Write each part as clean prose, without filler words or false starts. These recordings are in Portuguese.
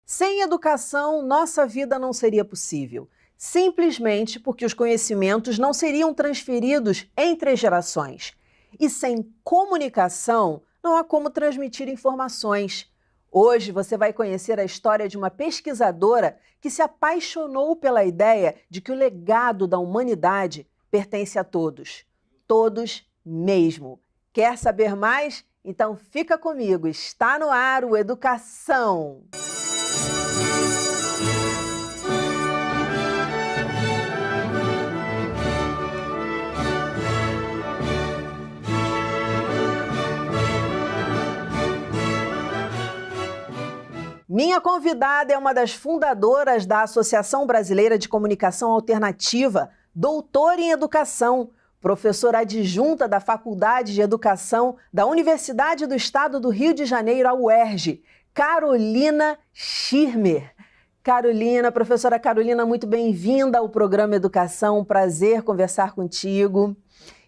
Sem educação, nossa vida não seria possível, simplesmente porque os conhecimentos não seriam transferidos entre as gerações. E sem comunicação, não há como transmitir informações. Hoje você vai conhecer a história de uma pesquisadora que se apaixonou pela ideia de que o legado da humanidade pertence a todos. Todos mesmo. Quer saber mais? Então fica comigo, está no ar o Educação. Minha convidada é uma das fundadoras da Associação Brasileira de Comunicação Alternativa, doutora em educação, professora adjunta da Faculdade de Educação da Universidade do Estado do Rio de Janeiro, a UERJ, Carolina Schirmer. Professora Carolina, muito bem-vinda ao programa Educação, um prazer conversar contigo.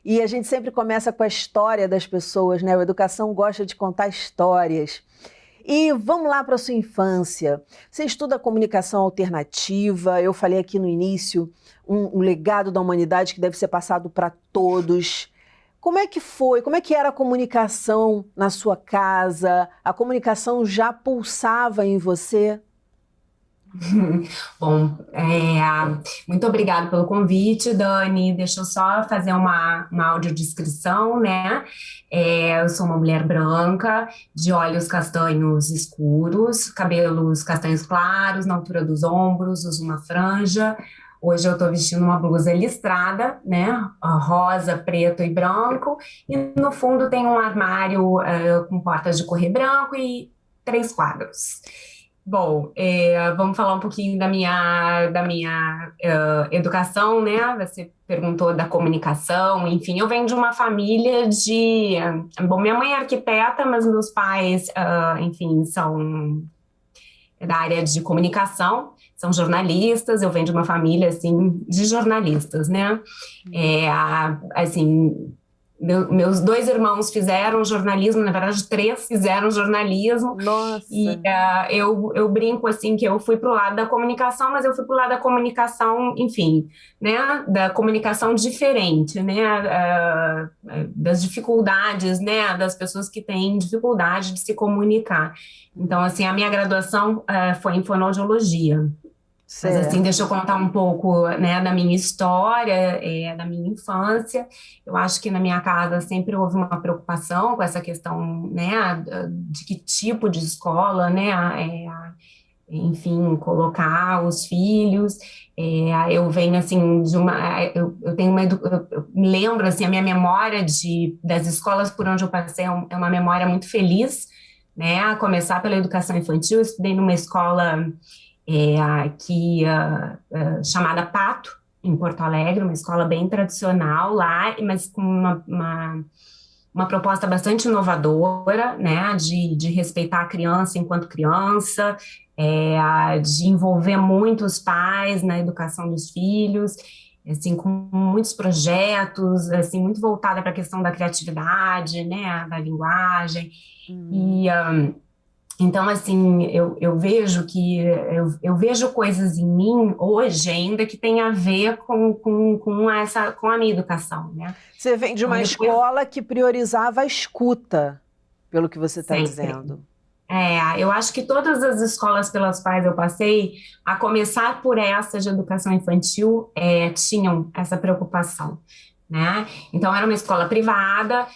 E a gente sempre começa com a história das pessoas, né? A educação gosta de contar histórias. E vamos lá para a sua infância. Você estuda comunicação alternativa, eu falei aqui no início, um legado da humanidade que deve ser passado para todos. Como é que foi? Como é que era a comunicação na sua casa? A comunicação já pulsava em você? Bom, muito obrigada pelo convite, Dani. Deixa eu só fazer uma audiodescrição, né? Eu sou uma mulher branca, de olhos castanhos escuros, cabelos castanhos claros, na altura dos ombros, uso uma franja. Hoje eu estou vestindo uma blusa listrada, né? Rosa, preto e branco. E no fundo tem um armário com portas de correr branco e 3 quadros. Bom, vamos falar um pouquinho da minha educação, né? Você perguntou da comunicação, enfim, eu venho de uma família bom, minha mãe é arquiteta, mas meus pais, enfim, são da área de comunicação, são jornalistas, eu venho de uma família, assim, de jornalistas, né? Assim, meus 2 irmãos fizeram jornalismo, na verdade 3 fizeram jornalismo. Nossa! E eu brinco assim que eu fui para o lado da comunicação, mas eu fui para o lado da comunicação, enfim, né, da comunicação diferente, né, das dificuldades, né, das pessoas que têm dificuldade de se comunicar. Então, assim, a minha graduação foi em fonoaudiologia. Mas assim, deixa eu contar um pouco, né, da minha história, da minha infância. Eu acho que na minha casa sempre houve uma preocupação com essa questão, né, de que tipo de escola, né, enfim, colocar os filhos. Eu venho assim de eu tenho eu me lembro assim, a minha memória das escolas por onde eu passei é uma memória muito feliz, né? A começar pela educação infantil, eu estudei numa escola chamada Pato, em Porto Alegre, uma escola bem tradicional lá, mas com uma proposta bastante inovadora, né, de respeitar a criança enquanto criança, de envolver muito os pais na educação dos filhos, assim, com muitos projetos, assim, muito voltada para a questão da criatividade, né, da linguagem, e então, assim, eu vejo eu vejo coisas em mim hoje ainda que tem a ver com a minha educação, né? Você vem de Então, uma escola que priorizava a escuta, pelo que você está sempre. dizendo. Eu acho que todas as escolas pelas quais eu passei, a começar por essa de educação infantil, tinham essa preocupação, né? Então, era uma escola privada,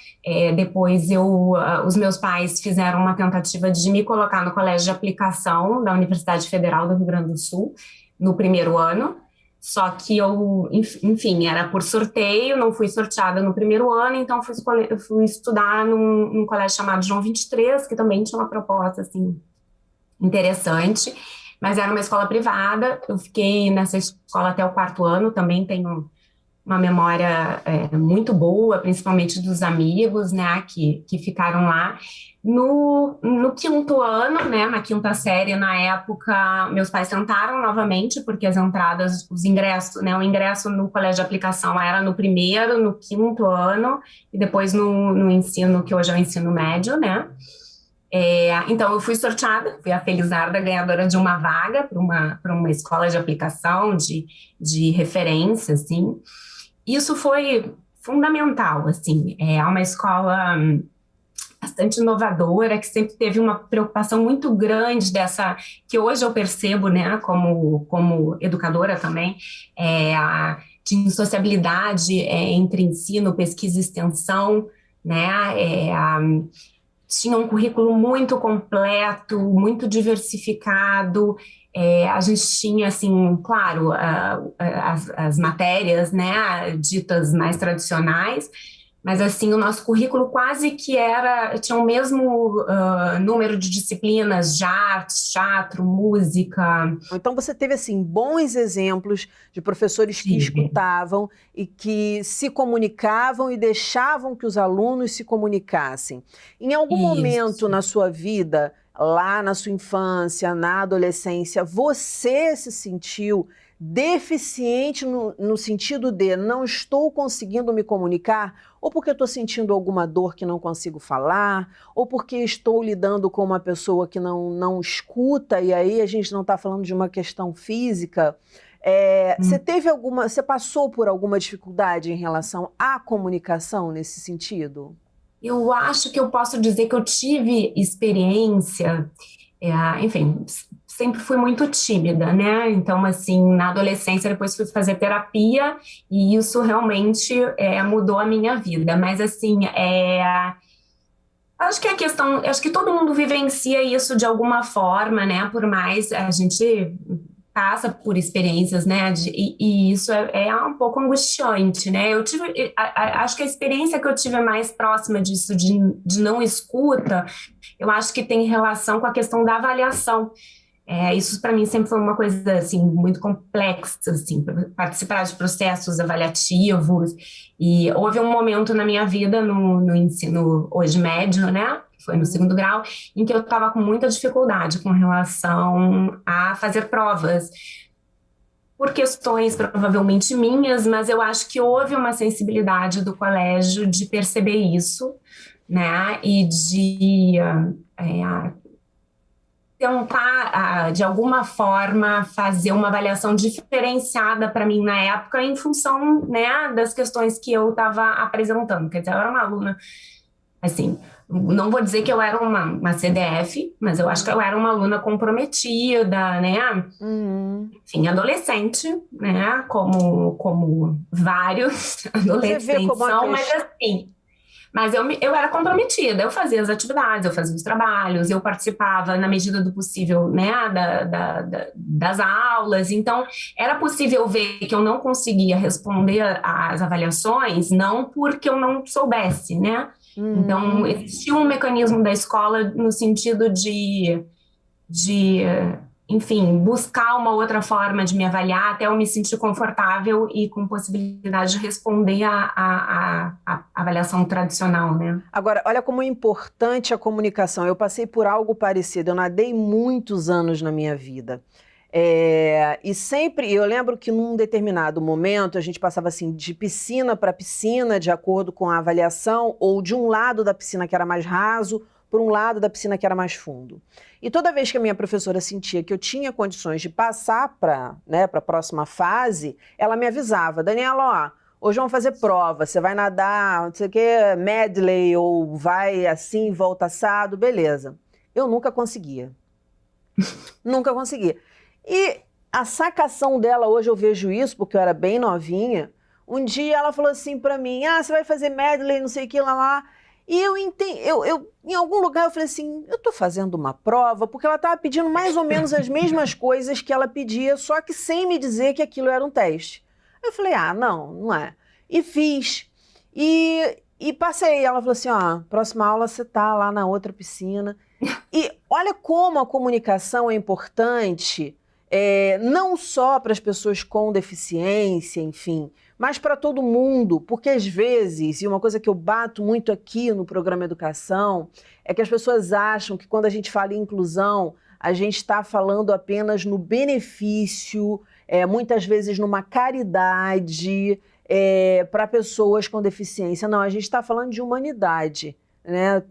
depois os meus pais fizeram uma tentativa de me colocar no colégio de aplicação da Universidade Federal do Rio Grande do Sul, no primeiro ano, só que enfim, era por sorteio, não fui sorteada no primeiro ano, então fui estudar num colégio chamado João 23, que também tinha uma proposta, assim, interessante, mas era uma escola privada. Eu fiquei nessa escola até o 4º ano, também tenho uma memória muito boa, principalmente dos amigos, né, que ficaram lá. No 5º ano, né, na 5ª série, na época, meus pais tentaram novamente, porque as entradas, os ingressos, né, o ingresso no colégio de aplicação era no 1º, no 5º ano, e depois no ensino, que hoje é o ensino médio, né. Então, eu fui sorteada, fui a felizarda ganhadora de uma vaga para uma escola de aplicação, de referência, assim. Isso foi fundamental, assim. É uma escola bastante inovadora, que sempre teve uma preocupação muito grande que hoje eu percebo, né, como educadora também, de insociabilidade entre ensino, pesquisa e extensão, né, tinha um currículo muito completo, muito diversificado. A gente tinha, assim, claro, as matérias, né, ditas mais tradicionais, mas, assim, o nosso currículo quase que tinha o mesmo número de disciplinas de artes, teatro, música. Então você teve assim bons exemplos de professores que Tive. escutavam e que se comunicavam e deixavam que os alunos se comunicassem. Em algum momento Isso. na sua vida, lá na sua infância, na adolescência, você se sentiu deficiente no sentido de não estou conseguindo me comunicar? Ou porque eu estou sentindo alguma dor que não consigo falar, ou porque estou lidando com uma pessoa que não escuta, e aí a gente não está falando de uma questão física. Você passou por alguma dificuldade em relação à comunicação nesse sentido? Eu acho que eu posso dizer que eu tive experiência, enfim, sempre fui muito tímida, né? Então, assim, na adolescência, depois fui fazer terapia e isso realmente mudou a minha vida. Mas, assim, acho que a questão, acho que todo mundo vivencia isso de alguma forma, né? Por mais a gente passa por experiências, né? E isso é um pouco angustiante, né? Eu tive, acho que a experiência que eu tive mais próxima disso, de não escuta, eu acho que tem relação com a questão da avaliação. Isso para mim sempre foi uma coisa assim muito complexa, assim, participar de processos avaliativos. E houve um momento na minha vida no ensino hoje médio, né? Que foi no segundo grau, em que eu estava com muita dificuldade com relação a fazer provas, por questões provavelmente minhas, mas eu acho que houve uma sensibilidade do colégio de perceber isso, né? E de tentar, de alguma forma, fazer uma avaliação diferenciada para mim na época, em função, né, das questões que eu estava apresentando. Quer dizer, eu era uma aluna, assim, não vou dizer que eu era uma CDF, mas eu acho que eu era uma aluna comprometida, né? Enfim, adolescente, né? Como vários Você vê adolescentes como a são, mas questão. assim. Mas eu era comprometida, eu fazia as atividades, eu fazia os trabalhos, eu participava na medida do possível, né, das aulas. Então, era possível ver que eu não conseguia responder às avaliações, não porque eu não soubesse, né? Então, existia um mecanismo da escola no sentido de enfim, buscar uma outra forma de me avaliar até eu me sentir confortável e com possibilidade de responder à avaliação tradicional, né? Agora, olha como é importante a comunicação. Eu passei por algo parecido. Eu nadei muitos anos na minha vida. E sempre, eu lembro que num determinado momento a gente passava assim de piscina para piscina, de acordo com a avaliação, ou de um lado da piscina que era mais raso, por um lado da piscina que era mais fundo. E toda vez que a minha professora sentia que eu tinha condições de passar para, né, para a próxima fase, ela me avisava: Daniela, ó, hoje vamos fazer prova, você vai nadar, não sei o que, medley, ou vai assim, volta assado, beleza. Eu nunca conseguia. Nunca conseguia. E a sacação dela, hoje eu vejo isso, porque eu era bem novinha. Um dia ela falou assim pra mim: você vai fazer medley, não sei o que, lá. E eu entendi, em algum lugar eu falei assim: eu tô fazendo uma prova, porque ela tava pedindo mais ou menos as mesmas coisas que ela pedia, só que sem me dizer que aquilo era um teste. Eu falei: não é. E fiz. E passei. Ela falou assim: próxima aula você tá lá na outra piscina. E olha como a comunicação é importante, não só para as pessoas com deficiência, enfim, mas para todo mundo, porque às vezes, e uma coisa que eu bato muito aqui no programa Educação, é que as pessoas acham que quando a gente fala em inclusão, a gente está falando apenas no benefício, muitas vezes numa caridade para pessoas com deficiência. Não, a gente está falando de humanidade, né?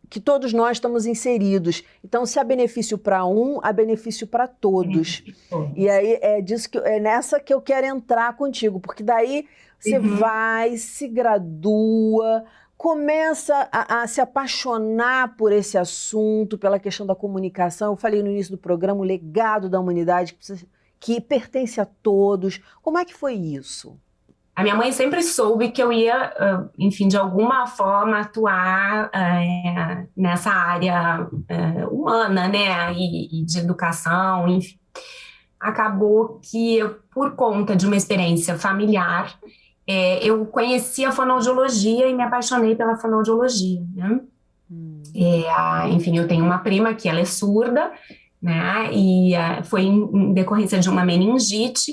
que todos nós estamos inseridos. Então, se há benefício para um, há benefício para todos. E aí é nessa que eu quero entrar contigo, porque daí você vai, se gradua, começa a se apaixonar por esse assunto, pela questão da comunicação. Eu falei no início do programa, o legado da humanidade que pertence a todos. Como é que foi isso? A minha mãe sempre soube que eu ia, enfim, de alguma forma atuar nessa área humana, né, e de educação, enfim. Acabou que, por conta de uma experiência familiar, eu conheci a fonoaudiologia e me apaixonei pela fonoaudiologia, né? Enfim, eu tenho uma prima que ela é surda, né, e foi em decorrência de uma meningite.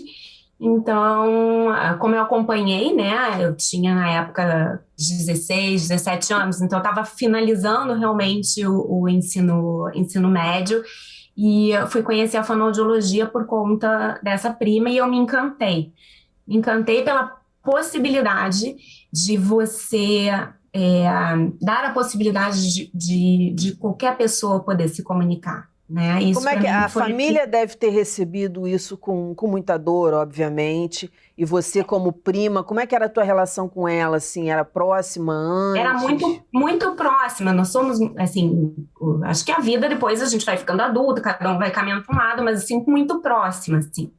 Então, como eu acompanhei, né, eu tinha na época 16, 17 anos, então eu estava finalizando realmente o ensino médio, e eu fui conhecer a fonoaudiologia por conta dessa prima e eu me encantei. Me encantei pela possibilidade de você dar a possibilidade de qualquer pessoa poder se comunicar. Né? Isso como é que a família deve ter recebido isso com muita dor, obviamente, e você como prima, como é que era a tua relação com ela, assim, era próxima antes? Era muito, muito próxima, nós somos, assim, acho que a vida depois a gente vai ficando adulto, cada um vai caminhando para um lado, mas assim, muito próxima, assim.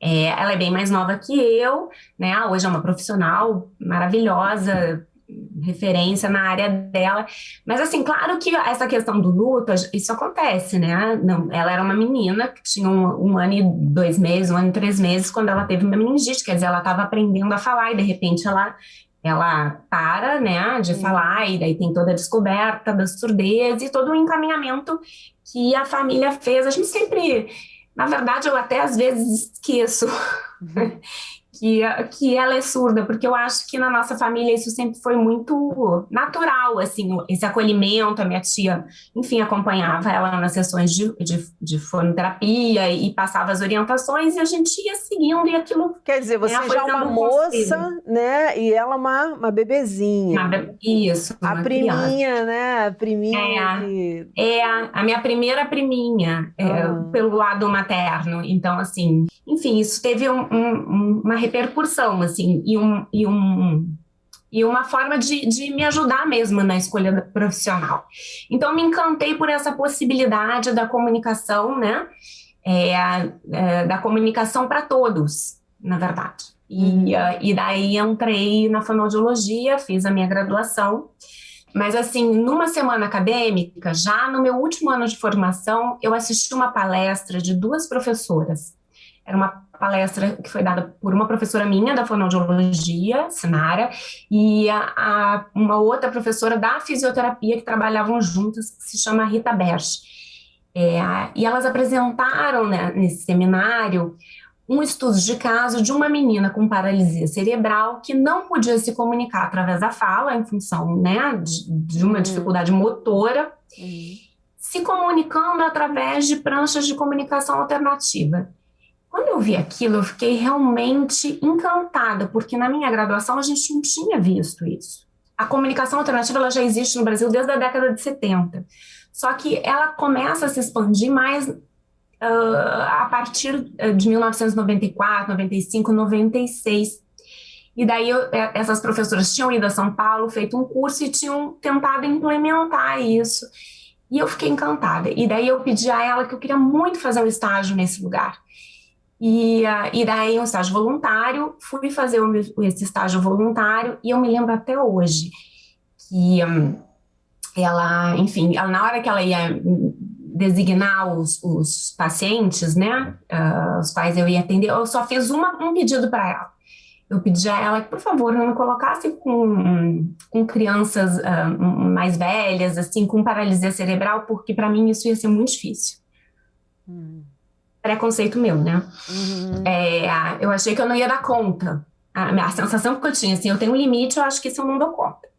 Ela é bem mais nova que eu, né, hoje é uma profissional maravilhosa, referência na área dela, mas assim, claro que essa questão do luto, isso acontece, né, não, ela era uma menina que tinha um ano e 2 meses, 1 ano e 3 meses, quando ela teve uma meningite, quer dizer, ela estava aprendendo a falar e de repente ela para, né, de falar, e daí tem toda a descoberta da surdez e todo o encaminhamento que a família fez. A gente sempre, na verdade, eu até às vezes esqueço que ela é surda, porque eu acho que na nossa família isso sempre foi muito natural, assim, esse acolhimento. A minha tia, enfim, acompanhava ela nas sessões de fonoterapia e passava as orientações e a gente ia seguindo e aquilo... Quer dizer, você já é uma moça, né, e ela uma bebezinha. Isso, a priminha, criança. Né, a priminha a minha primeira priminha, pelo lado materno, então, assim, enfim, isso teve uma repercussão, assim, e uma forma de me ajudar mesmo na escolha profissional. Então, me encantei por essa possibilidade da comunicação, né, da comunicação para todos, na verdade. E daí entrei na fonoaudiologia, fiz a minha graduação, mas assim, numa semana acadêmica, já no meu último ano de formação, eu assisti uma palestra de 2 professoras. Era uma palestra que foi dada por uma professora minha da fonoaudiologia, Sinara, e uma outra professora da fisioterapia que trabalhavam juntas, que se chama Rita Berch. E elas apresentaram, né, nesse seminário um estudo de caso de uma menina com paralisia cerebral que não podia se comunicar através da fala, em função, né, de uma dificuldade motora, se comunicando através de pranchas de comunicação alternativa. Quando eu vi aquilo, eu fiquei realmente encantada, porque na minha graduação a gente não tinha visto isso. A comunicação alternativa ela já existe no Brasil desde a década de 70, só que ela começa a se expandir mais a partir de 1994, 95, 96. E daí essas professoras tinham ido a São Paulo, feito um curso e tinham tentado implementar isso. E eu fiquei encantada. E daí eu pedi a ela que eu queria muito fazer um estágio nesse lugar. E daí um estágio voluntário, fui fazer esse estágio voluntário e eu me lembro até hoje que ela, enfim, na hora que ela ia designar os pacientes, né, os quais eu ia atender, eu só fiz um pedido para ela. Eu pedi a ela que, por favor, não me colocasse com crianças mais velhas, assim, com paralisia cerebral, porque para mim isso ia ser muito difícil. Preconceito meu, né? Eu achei que eu não ia dar conta. A sensação que eu tinha, assim, eu tenho um limite, eu acho que isso eu não dou conta.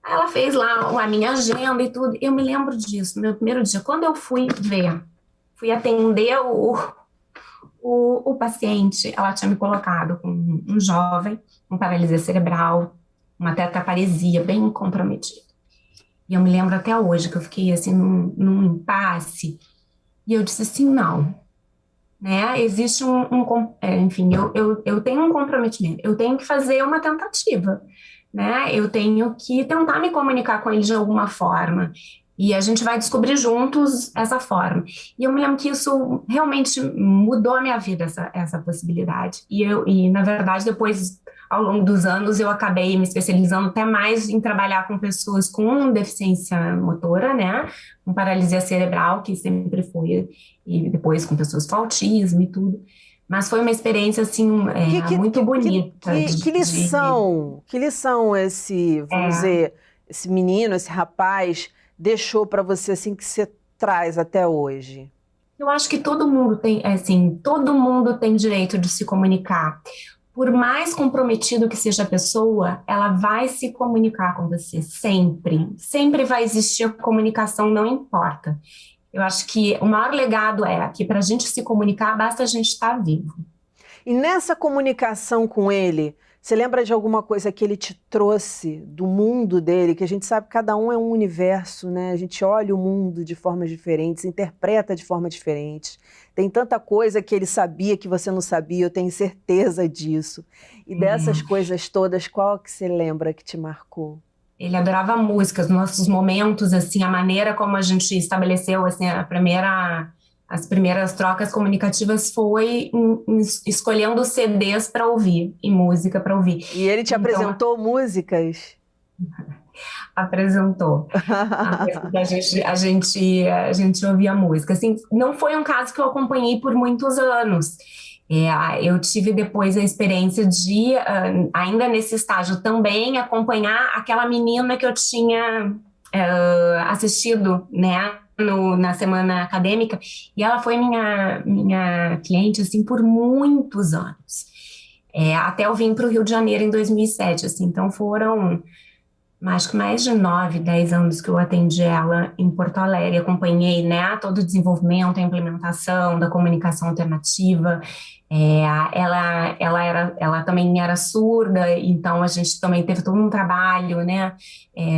Ela fez lá a minha agenda e tudo. Eu me lembro disso, no meu primeiro dia. Quando eu fui atender o paciente, ela tinha me colocado com um jovem, com paralisia cerebral, uma tetraparesia bem comprometida. E eu me lembro até hoje que eu fiquei assim num impasse, e eu disse assim, não, né? Existe enfim, eu tenho um comprometimento, eu tenho que fazer uma tentativa, né? Eu tenho que tentar me comunicar com ele de alguma forma. E a gente vai descobrir juntos essa forma. E eu me lembro que isso realmente mudou a minha vida, essa possibilidade. E, na verdade, depois, ao longo dos anos, eu acabei me especializando até mais em trabalhar com pessoas com deficiência motora, né? Com paralisia cerebral, que sempre foi, e depois com pessoas com autismo e tudo. Mas foi uma experiência, assim, Que, que, muito que, que, bonita que lição esse, vamos é, dizer, esse menino, esse rapaz deixou para você assim que você traz até hoje? eu acho que todo mundo tem, assim, todo mundo tem direito de se comunicar. Por mais comprometido que seja a pessoa, ela vai se comunicar com você sempre. Sempre vai existir a comunicação, não importa. Eu acho que o maior legado é que para a gente se comunicar, basta a gente estar vivo. E nessa comunicação com ele, você lembra de alguma coisa que ele te trouxe do mundo dele? Que a gente sabe que cada um é um universo, né? A gente olha o mundo de formas diferentes, interpreta de forma diferente. Tem tanta coisa que ele sabia que você não sabia, eu tenho certeza disso. E dessas coisas todas, qual que você lembra que te marcou? Ele adorava músicas, nossos momentos, assim, a maneira como a gente estabeleceu, assim, as primeiras trocas comunicativas foi escolhendo CDs para ouvir e música para ouvir. E ele te Então, apresentou músicas? apresentou. A gente ouvia música. Assim, não foi um caso que eu acompanhei por muitos anos. Eu tive depois a experiência de, ainda nesse estágio também, acompanhar aquela menina que eu tinha assistido, né, na semana acadêmica, e ela foi minha cliente, assim, por muitos anos. Até eu vim para o Rio de Janeiro em 2007, assim, então foram acho que mais de 9, 10 anos que eu atendi ela em Porto Alegre, acompanhei, né, todo o desenvolvimento, a implementação da comunicação alternativa. Ela também era surda, então a gente também teve todo um trabalho, né,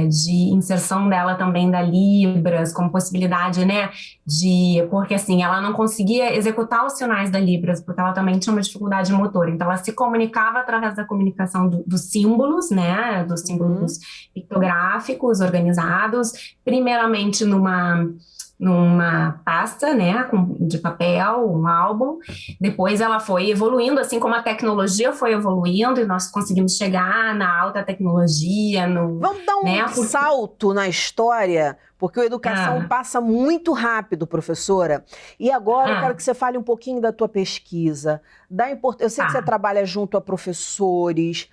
de inserção dela também da Libras, como possibilidade, né, porque assim, ela não conseguia executar os sinais da Libras, porque ela também tinha uma dificuldade motora, então ela se comunicava através da comunicação dos símbolos, né, dos símbolos pictográficos organizados, primeiramente numa pasta, né, de papel, um álbum. Depois ela foi evoluindo, assim como a tecnologia foi evoluindo, e nós conseguimos chegar na alta tecnologia, Vamos dar né? um salto na história, porque a educação passa muito rápido, professora. E agora eu quero que você fale um pouquinho da tua pesquisa. Eu sei que você trabalha junto a professores,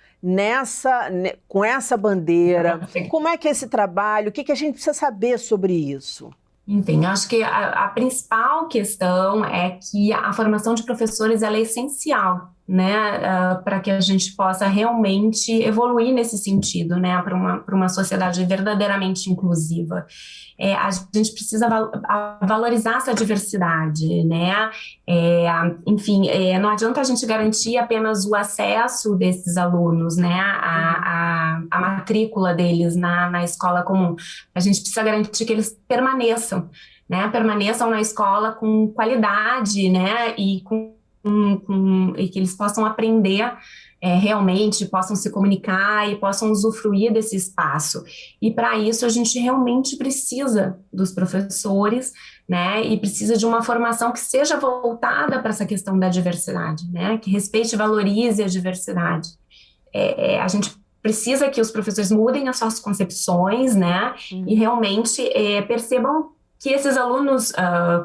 com essa bandeira. Como é que é esse trabalho? O que a gente precisa saber sobre isso? Enfim, acho que a principal questão é que a formação de professores ela é essencial, né, para que a gente possa realmente evoluir nesse sentido, né, para uma sociedade verdadeiramente inclusiva. A gente precisa valorizar essa diversidade, né? Enfim, não adianta a gente garantir apenas o acesso desses alunos, né, a matrícula deles na escola comum. A gente precisa garantir que eles permaneçam, né? Permaneçam na escola com qualidade, né? E que eles possam aprender realmente, possam se comunicar e possam usufruir desse espaço. E para isso a gente realmente precisa dos professores, né? E precisa de uma formação que seja voltada para essa questão da diversidade, né? Que respeite e valorize a diversidade. A gente precisa que os professores mudem as suas concepções, né? E realmente percebam que esses alunos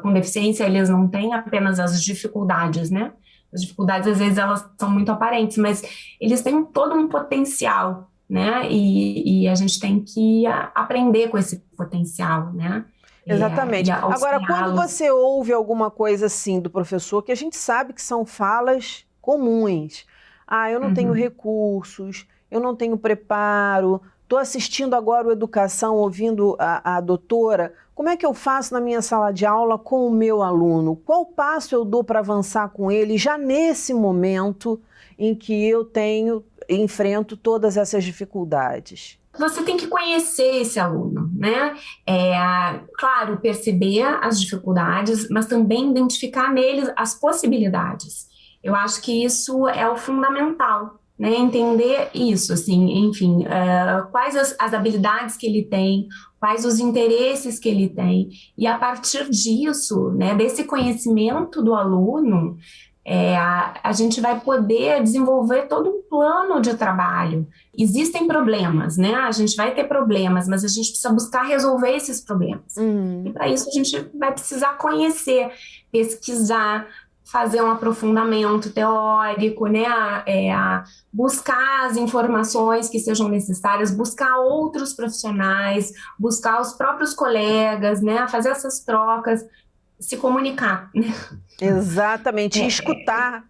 com deficiência, eles não têm apenas as dificuldades, né? As dificuldades, às vezes, elas são muito aparentes, mas eles têm todo um potencial, né? E a gente tem que aprender com esse potencial, né? Exatamente. Agora, quando você ouve alguma coisa assim do professor, que a gente sabe que são falas comuns. Eu não tenho recursos, eu não tenho preparo, estou assistindo agora o Educação, ouvindo a doutora. Como é que eu faço na minha sala de aula com o meu aluno? Qual passo eu dou para avançar com ele já nesse momento em que eu enfrento todas essas dificuldades? Você tem que conhecer esse aluno, né? Claro, perceber as dificuldades, mas também identificar neles as possibilidades. Eu acho que isso é o fundamental, né? Entender isso, assim, enfim, quais as habilidades que ele tem, quais os interesses que ele tem, e a partir disso, né, desse conhecimento do aluno, a gente vai poder desenvolver todo um plano de trabalho. Existem problemas, né? A gente vai ter problemas, mas a gente precisa buscar resolver esses problemas. E para isso a gente vai precisar conhecer, pesquisar, fazer um aprofundamento teórico, né? Buscar as informações que sejam necessárias, buscar outros profissionais, buscar os próprios colegas, né? Fazer essas trocas, se comunicar, né? Exatamente, e escutar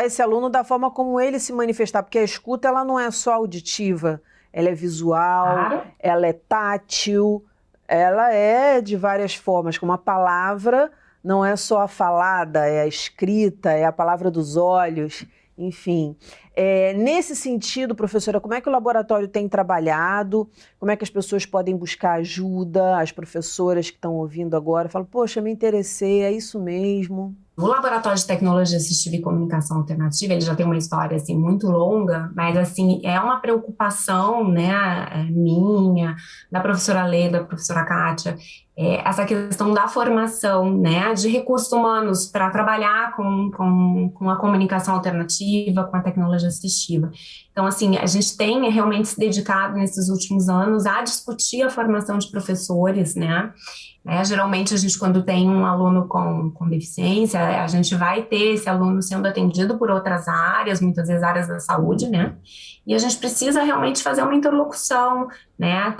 esse aluno da forma como ele se manifestar, porque a escuta ela não é só auditiva, ela é visual, Claro. ela é tátil, ela é de várias formas, como a palavra não é só a falada, é a escrita, é a palavra dos olhos, enfim. Nesse sentido, professora, como é que o laboratório tem trabalhado? Como é que as pessoas podem buscar ajuda? As professoras que estão ouvindo agora falam, poxa, me interessei, é isso mesmo. O Laboratório de Tecnologia Assistiva e Comunicação Alternativa, ele já tem uma história, assim, muito longa, mas, assim, é uma preocupação, né, minha, da professora Leda, da professora Kátia, essa questão da formação, né, de recursos humanos para trabalhar com a comunicação alternativa, com a tecnologia assistiva. Então, assim, a gente tem realmente se dedicado nesses últimos anos a discutir a formação de professores, né. Geralmente, a gente, quando tem um aluno com deficiência, a gente vai ter esse aluno sendo atendido por outras áreas, muitas vezes áreas da saúde, né? E a gente precisa realmente fazer uma interlocução, né?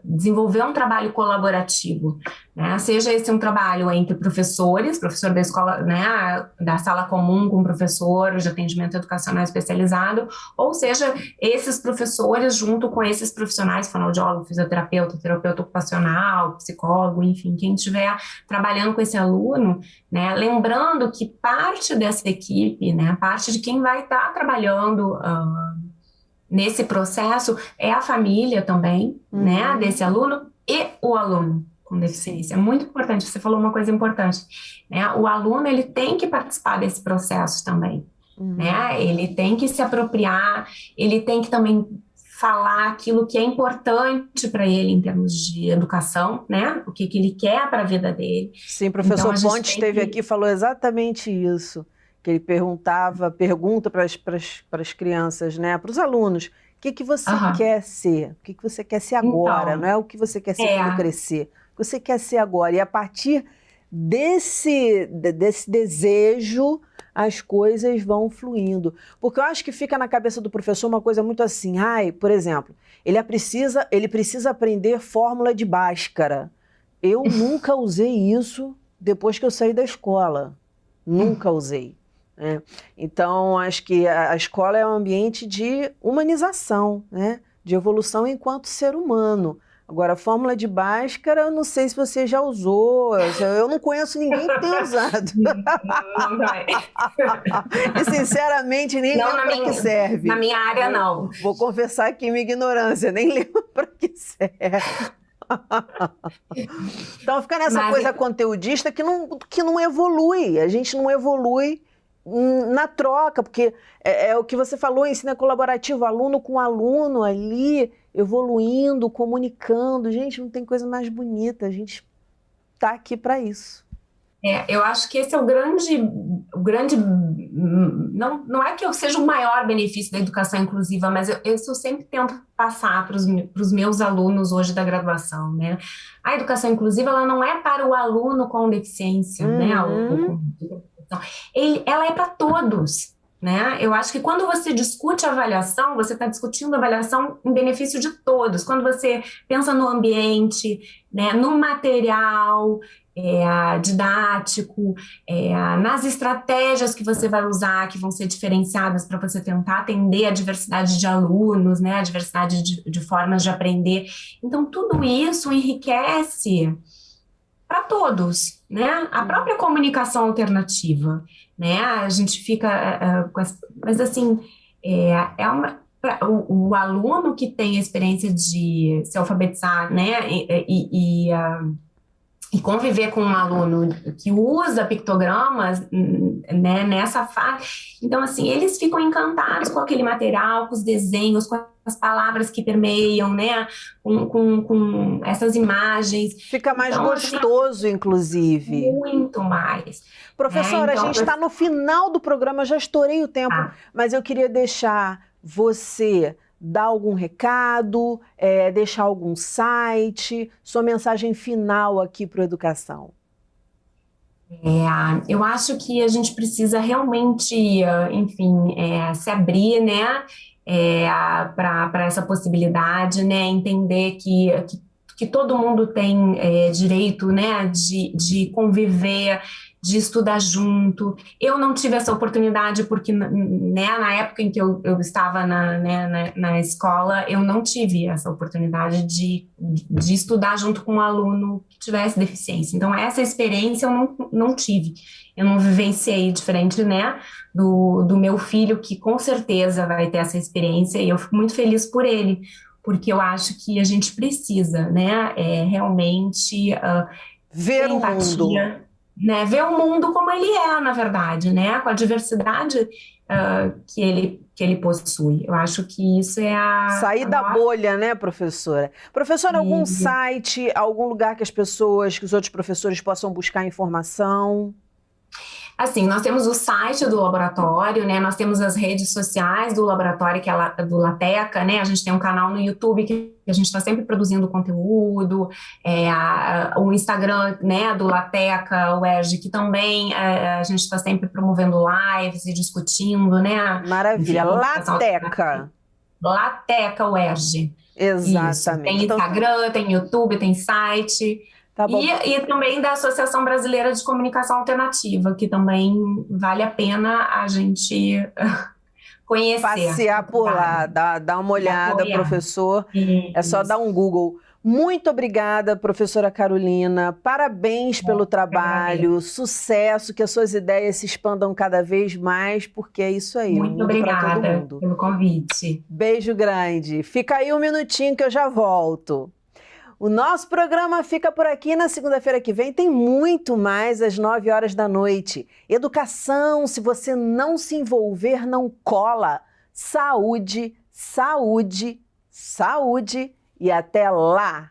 Desenvolver um trabalho colaborativo, né? Seja esse um trabalho entre professores, professor da escola, né? Da sala comum com professor de atendimento educacional especializado, ou seja, esses professores junto com esses profissionais, fonoaudiólogo, fisioterapeuta, terapeuta ocupacional, psicólogo, enfim, quem estiver trabalhando com esse aluno, né? Lembrando que parte dessa equipe, né? Parte de quem vai estar trabalhando nesse processo é a família também, né, desse aluno e o aluno com deficiência. É muito importante, você falou uma coisa importante, né, o aluno, ele tem que participar desse processo também, né, ele tem que se apropriar, ele tem que também falar aquilo que é importante para ele em termos de educação, né, o que ele quer para a vida dele. Sim, professor Pontes esteve aqui e falou exatamente isso, que ele pergunta para as crianças, né, para os alunos, o que você quer ser? O que você quer ser agora? Então, não é o que você quer ser quando crescer, o que você quer ser agora. E a partir desse desejo, as coisas vão fluindo. Porque eu acho que fica na cabeça do professor uma coisa muito assim, por exemplo, ele precisa aprender fórmula de Bhaskara. Eu nunca usei isso depois que eu saí da escola. Nunca usei. Né? Então, acho que a escola é um ambiente de humanização, né? De evolução enquanto ser humano. Agora, a fórmula de Bhaskara, eu não sei se você já usou, eu não conheço ninguém que tenha usado. Não vai. E, sinceramente, nem lembro para que serve. Na minha área, não. Vou confessar aqui minha ignorância, nem lembro para que serve. Então, fica nessa coisa conteudista que não evolui, a gente não evolui na troca, porque é o que você falou, ensino colaborativo, aluno com aluno ali, evoluindo, comunicando. Gente, não tem coisa mais bonita, a gente está aqui para isso. Eu acho que esse é o grande não é que eu seja o maior benefício da educação inclusiva, mas eu sempre tento passar para os meus alunos hoje da graduação, né? A educação inclusiva, ela não é para o aluno com deficiência, né? Ela é para todos, né? Eu acho que quando você discute avaliação, você está discutindo avaliação em benefício de todos. Quando você pensa no ambiente, né, no material didático, nas estratégias que você vai usar, que vão ser diferenciadas para você tentar atender a diversidade de alunos, né, a diversidade de formas de aprender. Então, tudo isso enriquece para todos, né? A própria comunicação alternativa, né? A gente fica mas assim, o aluno que tem a experiência de se alfabetizar, né, e conviver com um aluno que usa pictogramas, né, nessa fase. Então, assim, eles ficam encantados com aquele material, com os desenhos, com as palavras que permeiam, né, com essas imagens. Fica mais então, gostoso, inclusive. Muito mais. Professora, então, a gente está no final do programa, já estourei o tempo, mas eu queria deixar você dar algum recado, deixar algum site, sua mensagem final aqui para a educação. Eu acho que a gente precisa realmente, enfim, se abrir, né, para essa possibilidade, né, entender que todo mundo tem direito, né, de conviver, de estudar junto. Eu não tive essa oportunidade porque, né, na época em que eu estava na escola, eu não tive essa oportunidade de estudar junto com um aluno que tivesse deficiência. Então, essa experiência eu não tive. Eu não vivenciei, diferente, né, do meu filho, que com certeza vai ter essa experiência, e eu fico muito feliz por ele, porque eu acho que a gente precisa, né, realmente ver o mundo, né, ver o mundo como ele é, na verdade, né, com a diversidade que ele possui. Eu acho que isso é sair da bolha, né, professora? Professora, algum site, algum lugar que que os outros professores possam buscar informação? Assim, nós temos o site do laboratório, né? Nós temos as redes sociais do laboratório, que é do Lateca, né? A gente tem um canal no YouTube que a gente está sempre produzindo conteúdo, o Instagram, né, do Lateca UERJ, que também a gente está sempre promovendo lives e discutindo, né? Maravilha, Lateca. Lateca UERJ. Exatamente. Isso. Tem Instagram, tem YouTube, tem site. Tá bom. E também da Associação Brasileira de Comunicação Alternativa, que também vale a pena a gente conhecer. Passear por lá, dar uma olhada, professor. É só dar um Google. Muito obrigada, professora Carolina. Parabéns pelo trabalho, sucesso, que as suas ideias se expandam cada vez mais, porque é isso aí. Muito obrigada pelo convite. Beijo grande. Fica aí um minutinho que eu já volto. O nosso programa fica por aqui. Na segunda-feira que vem tem muito mais às 9 horas da noite. Educação, se você não se envolver, não cola. Saúde, saúde, saúde e até lá!